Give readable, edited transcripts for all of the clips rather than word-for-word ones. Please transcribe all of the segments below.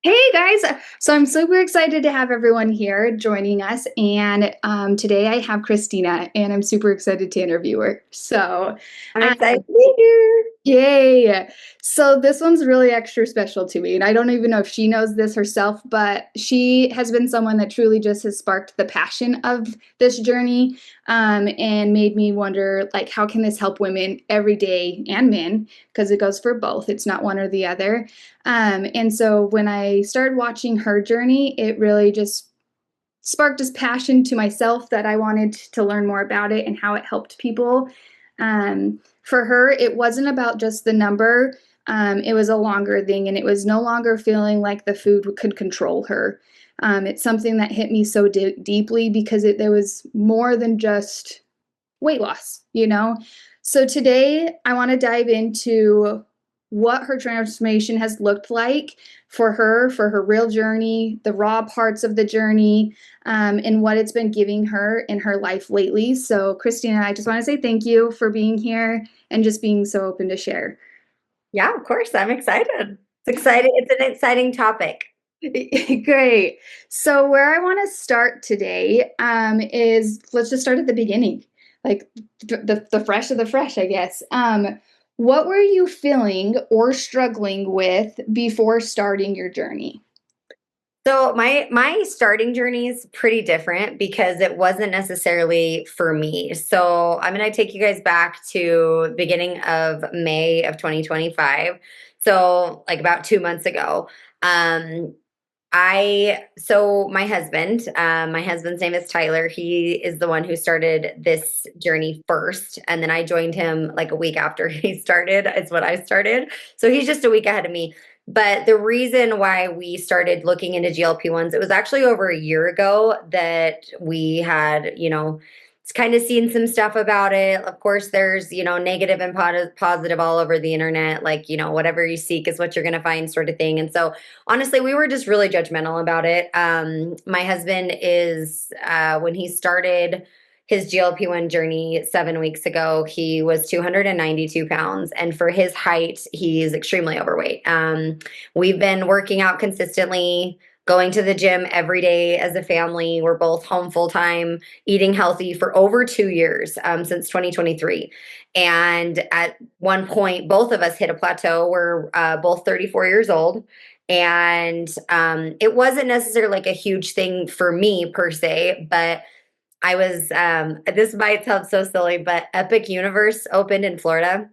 Hey guys! So I'm super excited to have everyone here joining us. And today I have Christina, and I'm super excited to interview her. I'm Um, excited to be here. Yay. So this one's really extra special to me. And I don't even know if she knows this herself, but she has been someone that truly just has sparked the passion of this journey, and made me wonder, like, how can this help women every day and men? Because it goes for both. It's not one or the other. And so when I started watching her journey, it really just sparked this passion to myself that I wanted to learn more about it and how it helped people. For her, it wasn't about just the number. It was a longer thing, and it was no longer feeling like the food could control her. It's something that hit me so deeply because there was more than just weight loss. So today I want to dive into what her transformation has looked like for her real journey, the raw parts of the journey, and what it's been giving her in her life lately. So, Christina, I just want to say thank you for being here and just being so open to share. Yeah, of course. I'm excited. It's exciting. It's an exciting topic. Great. So, where I want to start today is let's just start at the beginning, like the fresh of the fresh, I guess. What were you feeling or struggling with before starting your journey? So my starting journey is pretty different because it wasn't necessarily for me. So I'm going to take you guys back to beginning of May of 2025. So like about 2 months ago. Um, my husband's name is Tyler. He is the one who started this journey first. And then I joined him like a week after he started, is what I started. So he's just a week ahead of me. But the reason why we started looking into GLP-1s, it was actually over a year ago that we had, it's kind of seen some stuff about it. Of course, there's, negative and positive all over the internet. Like, whatever you seek is what you're going to find, sort of thing. And so honestly, we were just really judgmental about it. My husband is, when he started his GLP-1 journey 7 weeks ago, he was 292 pounds. And for his height, he's extremely overweight. We've been working out consistently, going to the gym every day as a family. We're both home full time, eating healthy for over 2 years, since 2023. And at one point, both of us hit a plateau. We're both 34 years old, and it wasn't necessarily like a huge thing for me per se, but I was this might sound so silly, but Epic Universe opened in Florida,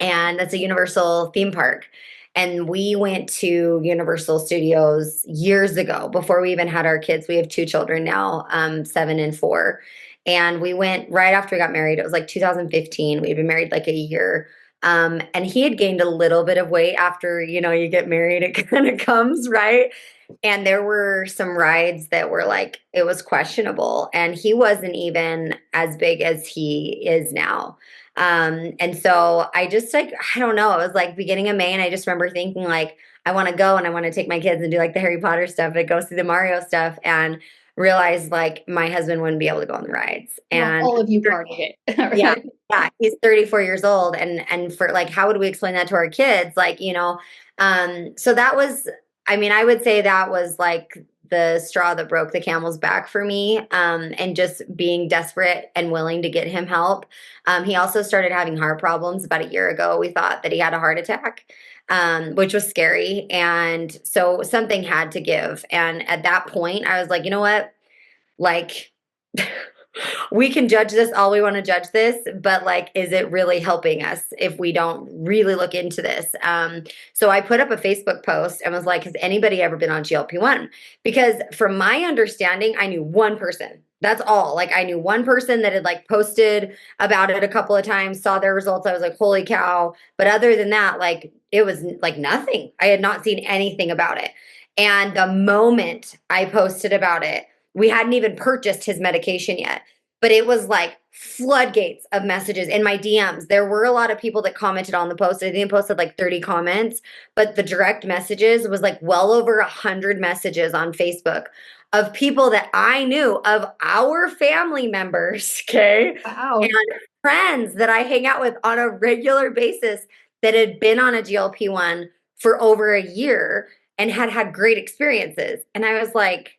and that's a Universal theme park. And we went to Universal Studios years ago before we even had our kids. We have two children now, 7 and 4. And we went right after we got married. It was like 2015. We'd been married like a year. And he had gained a little bit of weight after, you get married, it kind of comes, right? And there were some rides that were like, it was questionable. And he wasn't even as big as he is now. And so I just like, I don't know, it was like beginning of May, and I just remember thinking like, I want to go and I want to take my kids and do like the Harry Potter stuff and go see the Mario stuff, and realized like my husband wouldn't be able to go on the rides. Well, And all of you part of it, yeah, right? yeah, he's 34 years old, and for like, how would we explain that to our kids? Like, so that was, I mean, I would say that was like the straw that broke the camel's back for me, and just being desperate and willing to get him help. He also started having heart problems about a year ago. We thought that he had a heart attack, which was scary. And so something had to give. And at that point, I was like, you know what? Like, we can judge this all we want to judge this, but like, is it really helping us if we don't really look into this? So I put up a Facebook post and was like, has anybody ever been on GLP-1? Because from my understanding, I knew one person. That's all. Like, I knew one person that had like posted about it a couple of times, saw their results. I was like, holy cow. But other than that, like, it was like nothing. I had not seen anything about it. And the moment I posted about it, we hadn't even purchased his medication yet, but it was like floodgates of messages in my DMs. There were a lot of people that commented on the post. I think I posted like 30 comments, but the direct messages was like well over 100 messages on Facebook of people that I knew, of our family members, okay, and Wow. friends that I hang out with on a regular basis that had been on a GLP-1 for over a year. and had had great experiences. And I was like,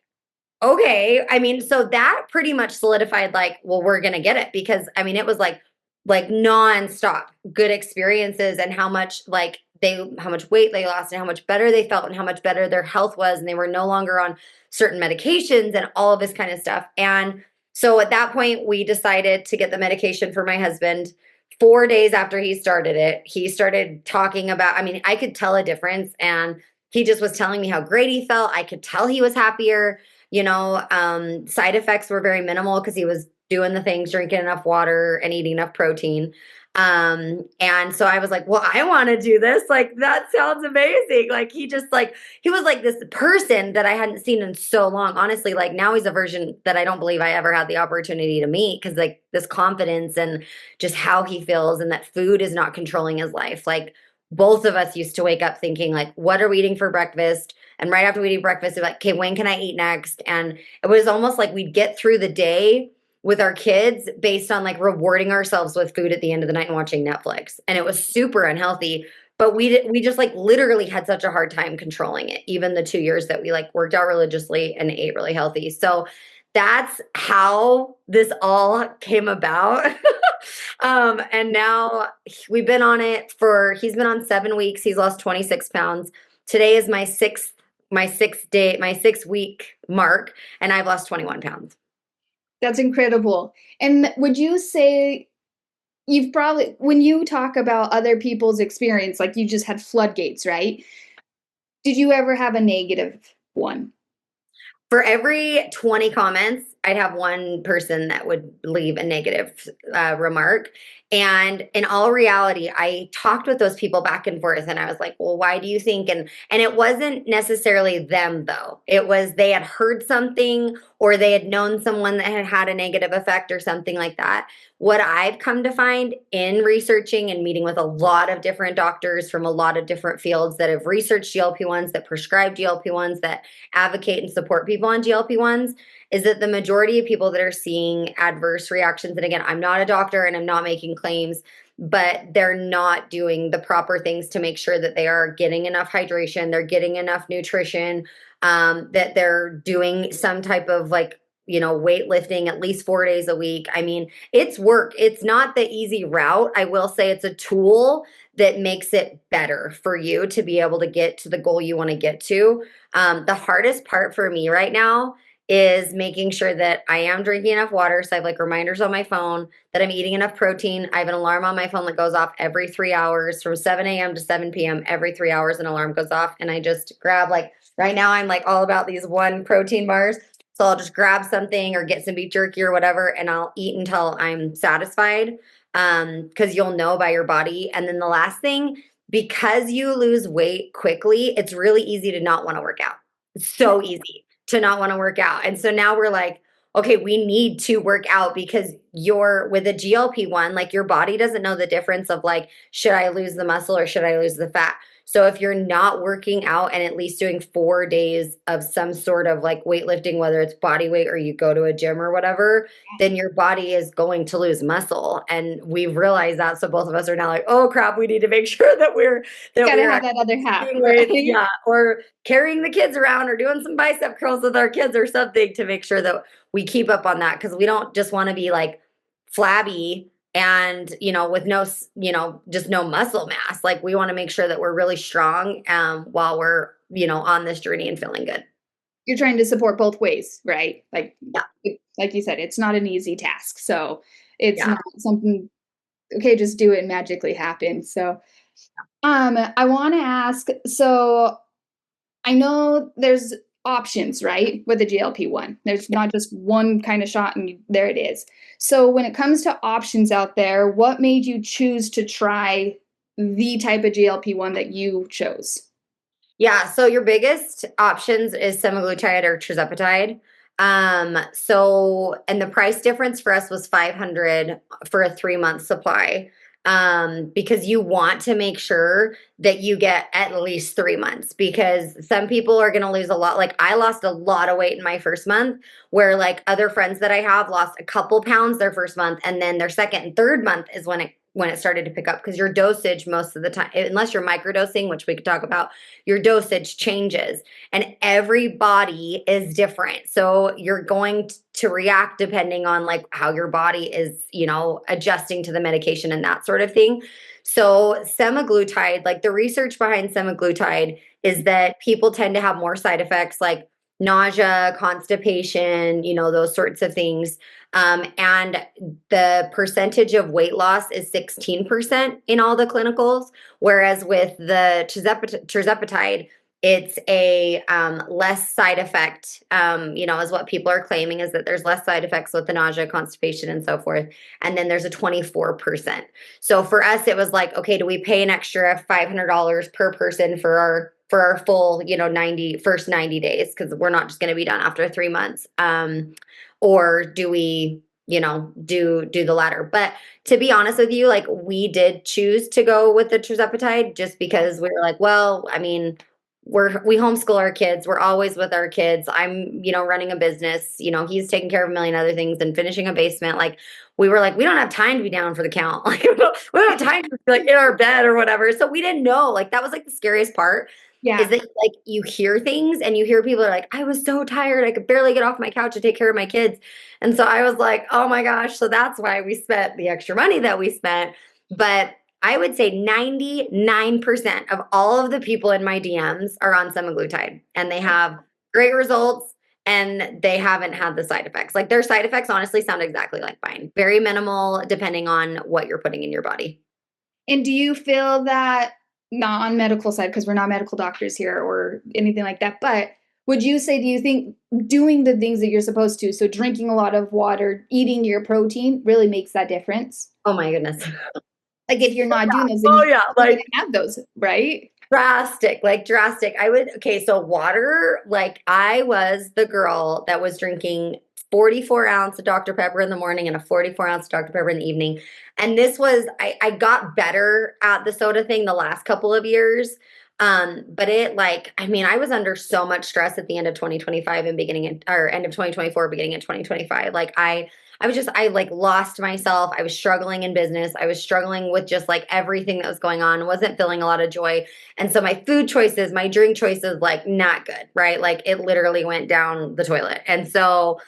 okay. I mean, so that pretty much solidified like, well, we're gonna get it because I mean, it was like nonstop good experiences and how much like they how much weight they lost and how much better they felt and how much better their health was and they were no longer on certain medications and all of this kind of stuff. And so at that point we decided to get the medication for my husband. 4 days after he started it, he started talking about, I mean, I could tell a difference and he just was telling me how great he felt. I could tell he was happier. Side effects were very minimal because he was doing the things, drinking enough water and eating enough protein. And so I was like, well, I want to do this. Like, that sounds amazing. Like, he was like this person that I hadn't seen in so long. Honestly, like now he's a version that I don't believe I ever had the opportunity to meet because like this confidence and just how he feels and that food is not controlling his life. Like, both of us used to wake up thinking like, what are we eating for breakfast? And right after we eat breakfast, we're like, okay, when can I eat next? And it was almost like we'd get through the day with our kids based on like rewarding ourselves with food at the end of the night and watching Netflix. And it was super unhealthy. But we just like literally had such a hard time controlling it, even the 2 years that we like worked out religiously and ate really healthy. So that's how this all came about. And now we've been on it he's been on 7 weeks. He's lost 26 pounds. Today is my 6 week mark, and I've lost 21 pounds. That's incredible. And would you say you've probably, when you talk about other people's experience, like you just had floodgates, right? Did you ever have a negative one? For every 20 comments, I'd have one person that would leave a negative remark. And in all reality, I talked with those people back and forth and I was like, well, why do you think? And it wasn't necessarily them though. It was they had heard something or they had known someone that had had a negative effect or something like that. What I've come to find in researching and meeting with a lot of different doctors from a lot of different fields that have researched GLP-1s, that prescribe GLP-1s, that advocate and support people on GLP-1s is that the majority of people that are seeing adverse reactions, and again, I'm not a doctor and I'm not making claims, but they're not doing the proper things to make sure that they are getting enough hydration, they're getting enough nutrition, that they're doing some type of like, weightlifting at least 4 days a week. I mean, it's work. It's not the easy route. I will say it's a tool that makes it better for you to be able to get to the goal you want to get to. The hardest part for me right now is making sure that I am drinking enough water. So I have like reminders on my phone that I'm eating enough protein. I have an alarm on my phone that goes off every 3 hours from 7 a.m. to 7 p.m. Every 3 hours, an alarm goes off. And I just grab like, right now, I'm like all about these one protein bars. So I'll just grab something or get some beef jerky or whatever, and I'll eat until I'm satisfied. Because you'll know by your body. And then the last thing, because you lose weight quickly, it's really easy to not want to work out. It's so easy to not want to work out. And so now we're like, okay, we need to work out because you're with a GLP-1, like your body doesn't know the difference of like, should I lose the muscle or should I lose the fat? So if you're not working out and at least doing 4 days of some sort of like weightlifting, whether it's body weight or you go to a gym or whatever, then your body is going to lose muscle. And we've realized that. So both of us are now like, oh crap, we need to make sure that Gotta we're have that other half, lifting weights, right? yeah, or carrying the kids around or doing some bicep curls with our kids or something to make sure that we keep up on that because we don't just want to be like flabby and with no just no muscle mass. Like we want to make sure that we're really strong while we're on this journey and feeling good. You're trying to support both ways, right? Yeah, Like you said, it's not an easy task. So it's yeah. not something, okay, just do it and magically happen. So I want to ask, so I know there's options, right? With the GLP-1. There's not just one kind of shot and there it is. So when it comes to options out there, what made you choose to try the type of GLP-1 that you chose? Yeah, so your biggest options is semaglutide or tirzepatide. And the price difference for us was 500 for a 3 month supply. Because you want to make sure that you get at least 3 months because some people are going to lose a lot. Like I lost a lot of weight in my first month, where like other friends that I have lost a couple pounds their first month, and then their second and third month is when it when it started to pick up because your dosage most of the time, unless you're microdosing, which we could talk about, your dosage changes and every body is different. So you're going to react depending on like how your body is, adjusting to the medication and that sort of thing. So semaglutide, like the research behind semaglutide is that people tend to have more side effects like nausea, constipation, those sorts of things. And the percentage of weight loss is 16% in all the clinicals, whereas with the tirzepatide, it's a less side effect, is what people are claiming is that there's less side effects with the nausea, constipation, and so forth. And then there's a 24%. So for us, it was like, okay, do we pay an extra $500 per person for our full, 90 days? Because we're not just going to be done after 3 months. Or do we, do the latter? But to be honest with you, like we did choose to go with the tirzepatide just because we were like, well, I mean, we homeschool our kids. We're always with our kids. I'm, running a business. He's taking care of a million other things and finishing a basement. Like we were like, we don't have time to be down for the count. Like we don't have time to be like in our bed or whatever. So we didn't know. Like that was like the scariest part is Yeah. that like you hear things and you hear people are like, I was so tired. I could barely get off my couch to take care of my kids. And so I was like, oh my gosh. So that's why we spent the extra money that we spent. But I would say 99% of all of the people in my DMs are on semaglutide and they have great results and they haven't had the side effects. Like their side effects honestly sound exactly like mine. Very minimal depending on what you're putting in your body. And do you feel that, not on medical side, because we're not medical doctors here or anything like that, but would you say, do you think doing the things that you're supposed to, so drinking a lot of water, eating your protein, really makes that difference? Oh my goodness. Like if you're not doing those, then Oh you're yeah, going like to have those, right? drastic, like drastic. Okay, so water, like I was the girl that was drinking 44 ounce of Dr. Pepper in the morning and a 44 ounce Dr. Pepper in the evening. And this was, I got better at the soda thing the last couple of years. But it like, I mean, I was under so much stress at the end of 2025 and or end of 2024, beginning in 2025. Like I like lost myself. I was struggling in business. I was struggling with just like everything that was going on. Wasn't feeling a lot of joy. And so my food choices, my drink choices, like not good, right? Like it literally went down the toilet. And so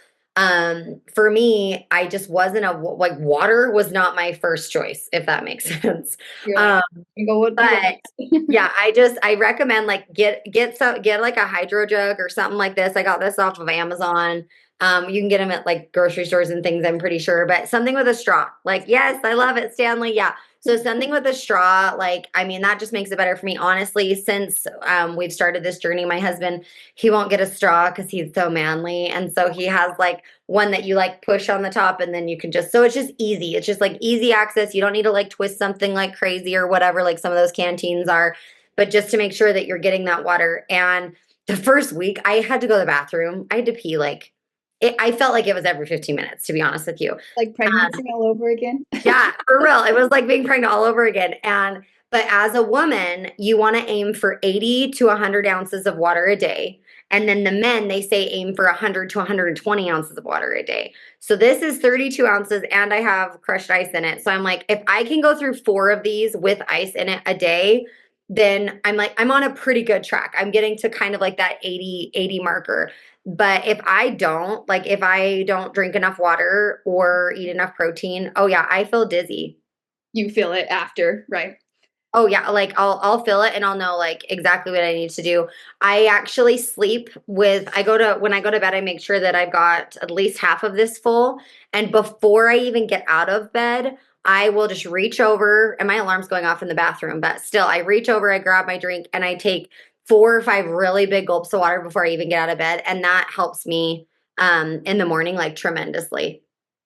for me, I just wasn't like water was not my first choice, if that makes sense. You're like, Um, go with the but ones. yeah, I recommend like get like a hydro jug or something like this. I got this off of Amazon. You can get them at like grocery stores and things, I'm pretty sure, but something with a straw. Like, yes, I love it, Stanley. Yeah. So something with a straw, like, I mean, that just makes it better for me. Honestly, since we've started this journey, my husband, he won't get a straw because he's so manly. And so he has like one that you like push on the top and then you can so it's just easy. It's just like easy access. You don't need to like twist something like crazy or whatever, like some of those canteens are, but just to make sure that you're getting that water. And the first week I had to go to the bathroom. I had to pee like, I felt like it was every 15 minutes, to be honest with you. Like pregnancy all over again. Yeah, for real. It was like being pregnant all over again. But as a woman, you want to aim for 80 to 100 ounces of water a day. And then the men, they say aim for 100 to 120 ounces of water a day. So this is 32 ounces and I have crushed ice in it. So I'm like, if I can go through 4 of these with ice in it a day, then I'm like, I'm on a pretty good track. I'm getting to kind of like that 80 marker. But if I don't drink enough water or eat enough protein, oh yeah, I feel dizzy. You feel it after, right? Oh yeah, like I'll feel it and I'll know like exactly what I need to do. I actually sleep with when I go to bed, I make sure that I've got at least half of this full. And before I even get out of bed, I will just reach over and my alarm's going off in the bathroom, but still I reach over, I grab my drink and I take 4 or 5 really big gulps of water before I even get out of bed. And that helps me in the morning like tremendously.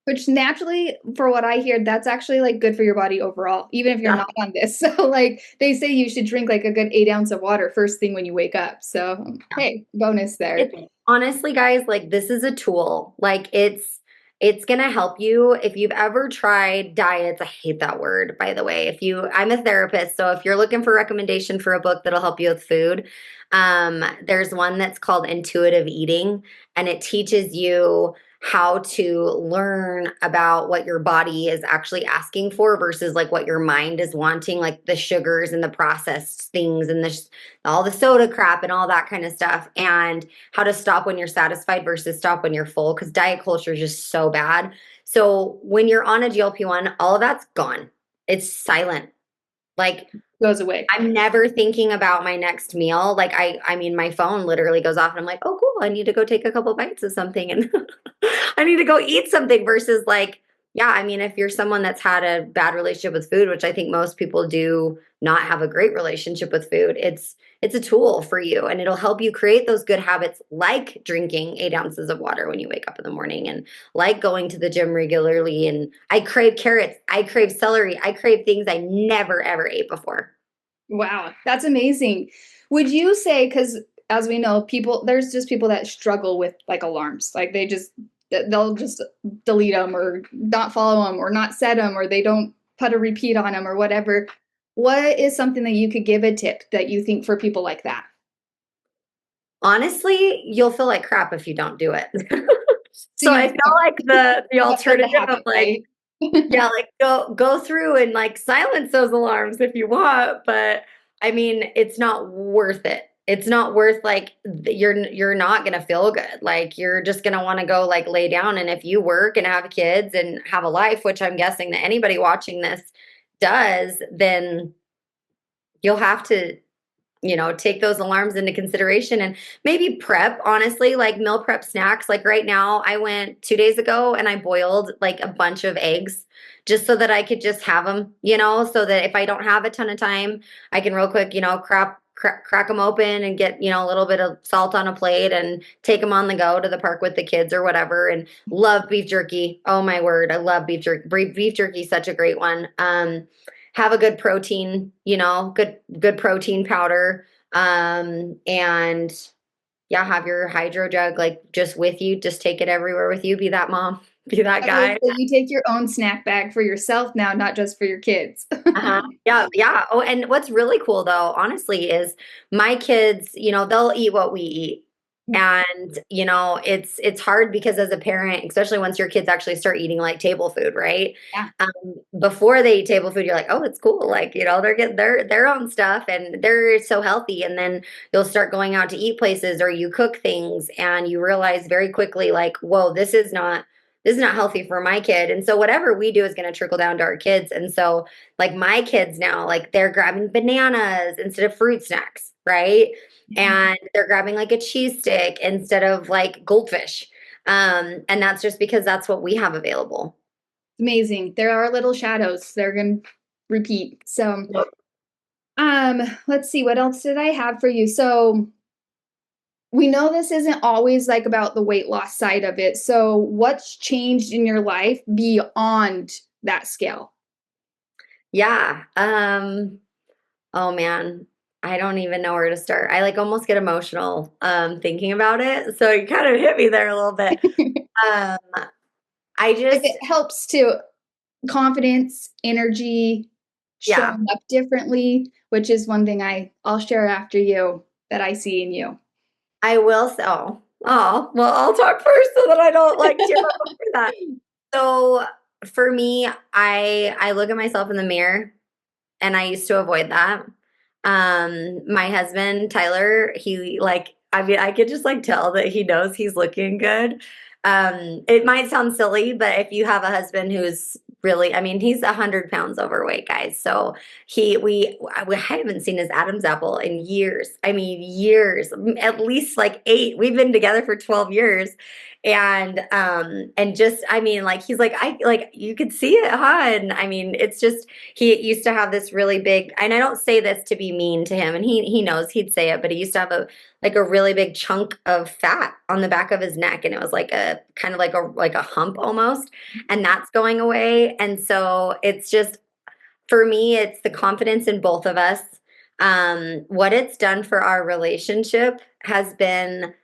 Which naturally, for what I hear, that's actually like good for your body overall, even if you're Yeah. not on this. So, like they say, you should drink like a good 8 ounce of water first thing when you wake up. So, hey, bonus there. It's honestly, guys, like this is a tool. Like it's gonna help you if you've ever tried diets. I hate that word, by the way. I'm a therapist, so if you're looking for a recommendation for a book that'll help you with food, there's one that's called Intuitive Eating, and it teaches you how to learn about what your body is actually asking for versus like what your mind is wanting, like the sugars and the processed things and all the soda crap and all that kind of stuff, and how to stop when you're satisfied versus stop when you're full, because diet culture is just so bad. So when you're on a GLP-1, all of that's gone. It's silent. Like Goes away. I'm never thinking about my next meal. Like I mean, my phone literally goes off and I'm like, oh, cool. I need to go take a couple bites of something and I need to go eat something versus like, yeah, I mean, if you're someone that's had a bad relationship with food, which I think most people do not have a great relationship with food, it's a tool for you and it'll help you create those good habits like drinking 8 ounces of water when you wake up in the morning and like going to the gym regularly. And I crave carrots, I crave celery, I crave things I never ever ate before. Wow, that's amazing. Would you say, because as we know, people, there's just people that struggle with like alarms, like they'll just delete them or not follow them or not set them or they don't put a repeat on them or whatever. What is something that you could give a tip that you think for people like that? Honestly, you'll feel like crap if you don't do it. So So I you feel like the got the alternative of habit, like, right? yeah, like go through and like silence those alarms if you want, but I mean, it's not worth it. It's not worth like you're not gonna feel good. Like you're just gonna want to go like lay down. And if you work and have kids and have a life, which I'm guessing that anybody watching this does, then you'll have to, take those alarms into consideration and maybe prep, honestly, like meal prep snacks. Like right now, I went 2 days ago and I boiled like a bunch of eggs just so that I could just have them, so that if I don't have a ton of time, I can real quick, crack them open and get, a little bit of salt on a plate and take them on the go to the park with the kids or whatever. And love beef jerky. Oh my word. I love beef jerky. Beef jerky is such a great one. Have a good protein, good protein powder. And yeah, have your hydro jug like just with you. Just take it everywhere with you. Be that mom, be that Oh, guy. so you take your own snack bag for yourself now, not just for your kids. Uh-huh. Yeah, yeah. Oh, and what's really cool though, honestly, is my kids, they'll eat what we eat. And, it's hard because as a parent, especially once your kids actually start eating like table food, right? Yeah. Before they eat table food, you're like, oh, it's cool. Like, they're getting their own stuff and they're so healthy. And then you'll start going out to eat places or you cook things and you realize very quickly, like, whoa, this is not healthy for my kid. And so whatever we do is going to trickle down to our kids. And so like my kids now, like they're grabbing bananas instead of fruit snacks, right? Yeah. And they're grabbing like a cheese stick instead of like goldfish. And that's just because that's what we have available. Amazing. There are little shadows. They're going to repeat. So, Yep. let's see, what else did I have for you? So, we know this isn't always like about the weight loss side of it. So, what's changed in your life beyond that scale? Yeah. Oh man, I don't even know where to start. I like almost get emotional thinking about it. So you kind of hit me there a little bit. Um, I If it just helps to confidence, energy, yeah, showing up differently, which is one thing I'll share after you that I see in you. I will say, oh, well, I'll talk first so that I don't like tear up over that. So for me, I look at myself in the mirror and I used to avoid that. My husband, Tyler, he like, I mean, I could just like tell that he knows he's looking good. It might sound silly, but if you have a husband who's really, I mean, he's 100 pounds overweight, guys. So we haven't seen his Adam's apple in years. I mean, years, at least like 8. We've been together for 12 years. And just, I mean, like, he's like, like, you could see it, huh? And I mean, it's just, he used to have this really big, and I don't say this to be mean to him, and he knows he'd say it, but he used to have a really big chunk of fat on the back of his neck, and it was like a kind of like a hump almost, and that's going away. And so it's just for me, it's the confidence in both of us. What it's done for our relationship has been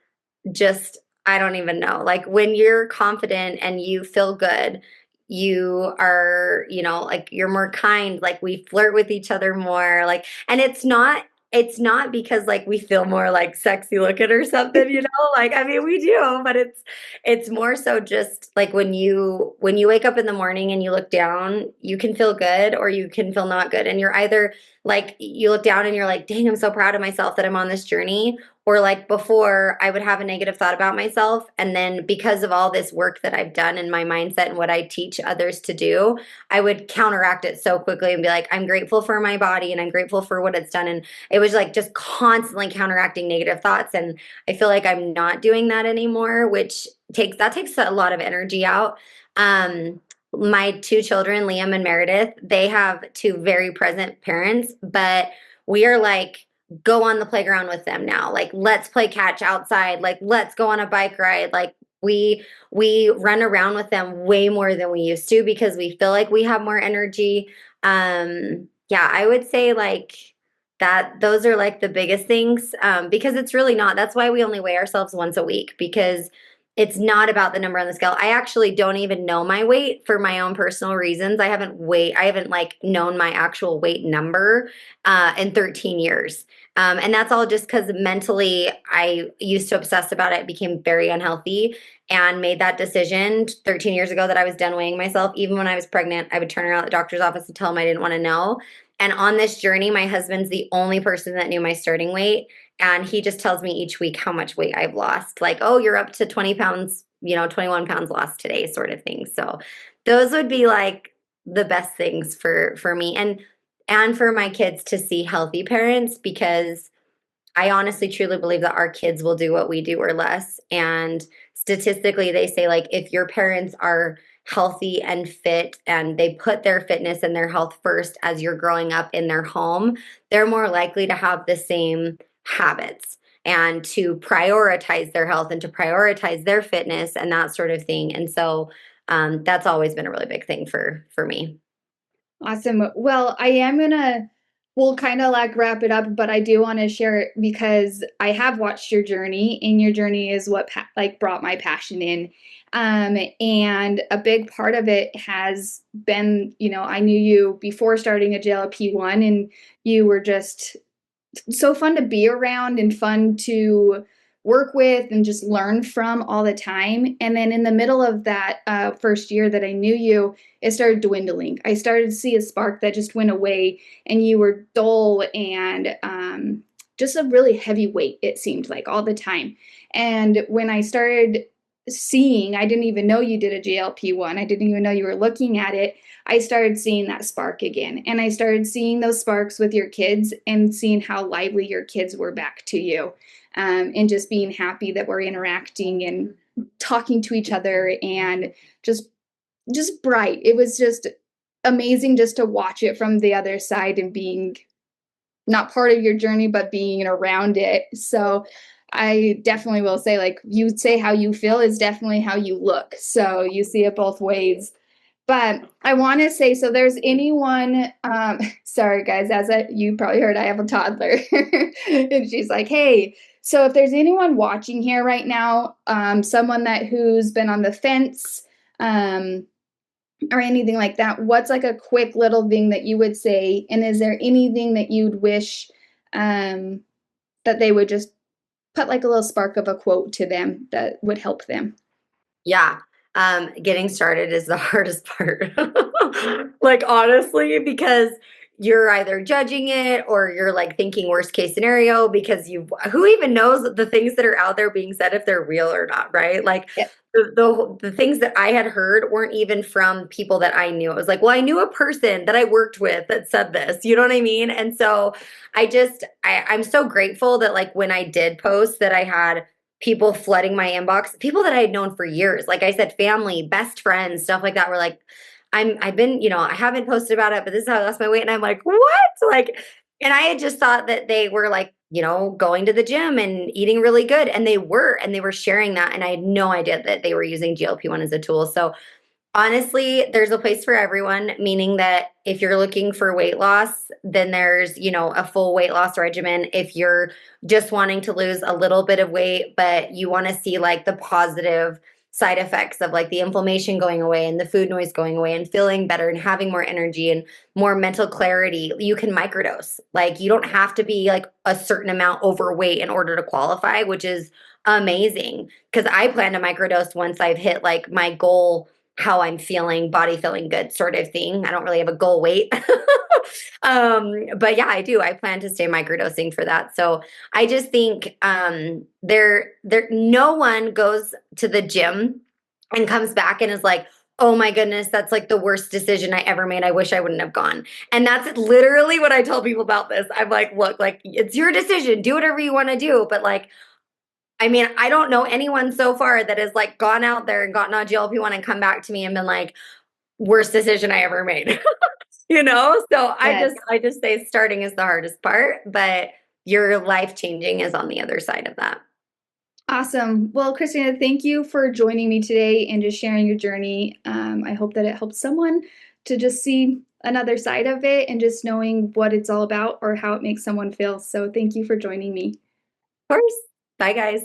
just, I don't even know. Like when you're confident and you feel good, you are, like you're more kind, like we flirt with each other more, like, and it's not it's not because like we feel more like sexy looking or something, like I mean we do, but it's more so just like when you wake up in the morning and you look down, you can feel good or you can feel not good. And you're either like you look down and you're like, dang, I'm so proud of myself that I'm on this journey. Or like before, I would have a negative thought about myself. And then because of all this work that I've done in my mindset and what I teach others to do, I would counteract it so quickly and be like, I'm grateful for my body and I'm grateful for what it's done. And it was like just constantly counteracting negative thoughts. And I feel like I'm not doing that anymore, which takes a lot of energy out. My two children, Liam and Meredith, they have two very present parents, but we are like, go on the playground with them now. Like, let's play catch outside. Like, let's go on a bike ride. Like, we run around with them way more than we used to because we feel like we have more energy. Yeah, I would say like that those are like the biggest things because it's really not. That's why we only weigh ourselves once a week because it's not about the number on the scale. I actually don't even know my weight for my own personal reasons. I haven't like known my actual weight number in 13 years. And that's all just because mentally I used to obsess about it, became very unhealthy, and made that decision 13 years ago that I was done weighing myself. Even when I was pregnant, I would turn around at the doctor's office and tell them I didn't want to know. And on this journey, my husband's the only person that knew my starting weight. And he just tells me each week how much weight I've lost. Like, oh, you're up to 20 pounds, 21 pounds lost today, sort of thing. So those would be like the best things for me and for my kids to see healthy parents because I honestly truly believe that our kids will do what we do or less. And statistically, they say like if your parents are healthy and fit and they put their fitness and their health first as you're growing up in their home, they're more likely to have the same habits and to prioritize their health and to prioritize their fitness and that sort of thing. And so that's always been a really big thing for me. Awesome. Well, we'll kind of like wrap it up, but I do want to share it because I have watched your journey, and your journey is what like brought my passion in. And a big part of it has been, I knew you before starting a GLP-1, and you were just so fun to be around and fun to work with and just learn from all the time. And then in the middle of that first year that I knew you, it started dwindling. I started to see a spark that just went away, and you were dull and just a really heavy weight, it seemed like all the time. And when I started seeing, I didn't even know you did a GLP-1, I didn't even know you were looking at it. I started seeing that spark again. And I started seeing those sparks with your kids and seeing how lively your kids were back to you. And just being happy that we're interacting and talking to each other and just bright. It was just amazing just to watch it from the other side and being not part of your journey, but being around it. So I definitely will say, like, you say how you feel is definitely how you look. So you see it both ways. But I want to say, so there's anyone, sorry guys, you probably heard, I have a toddler and she's like, hey, so if there's anyone watching here right now, someone who's been on the fence, or anything like that, what's like a quick little thing that you would say? And is there anything that you'd wish, that they would just put like a little spark of a quote to them that would help them? Yeah. Getting started is the hardest part. Like, honestly, because you're either judging it or you're like thinking worst case scenario because who even knows the things that are out there being said if they're real or not, right? Like Yeah. the things that I had heard weren't even from people that I knew. It was like, well, I knew a person that I worked with that said this, you know what I mean? And so I'm so grateful that like when I did post that I had people flooding my inbox, people that I had known for years. Like I said, family, best friends, stuff like that were like, I've been, I haven't posted about it, but this is how I lost my weight. And I'm like, what? Like, and I had just thought that they were like, going to the gym and eating really good. And they were sharing that. And I had no idea that they were using GLP-1 as a tool. So honestly, there's a place for everyone, meaning that if you're looking for weight loss, then there's, a full weight loss regimen. If you're just wanting to lose a little bit of weight, but you want to see like the positive side effects of like the inflammation going away and the food noise going away and feeling better and having more energy and more mental clarity, you can microdose. Like you don't have to be like a certain amount overweight in order to qualify, which is amazing. Because I plan to microdose once I've hit like my goal, how I'm feeling, body feeling good sort of thing. I don't really have a goal weight. But yeah, I do. I plan to stay microdosing for that. So I just think there no one goes to the gym and comes back and is like, oh my goodness, that's like the worst decision I ever made. I wish I wouldn't have gone. And that's literally what I tell people about this. I'm like, look, like it's your decision. Do whatever you want to do. But like, I mean, I don't know anyone so far that has like gone out there and gotten on GLP-1 and come back to me and been like, worst decision I ever made. So Yes. I just say starting is the hardest part, but your life changing is on the other side of that. Awesome. Well, Christina, thank you for joining me today and just sharing your journey. I hope that it helps someone to just see another side of it and just knowing what it's all about or how it makes someone feel. So, thank you for joining me. Of course. Bye guys.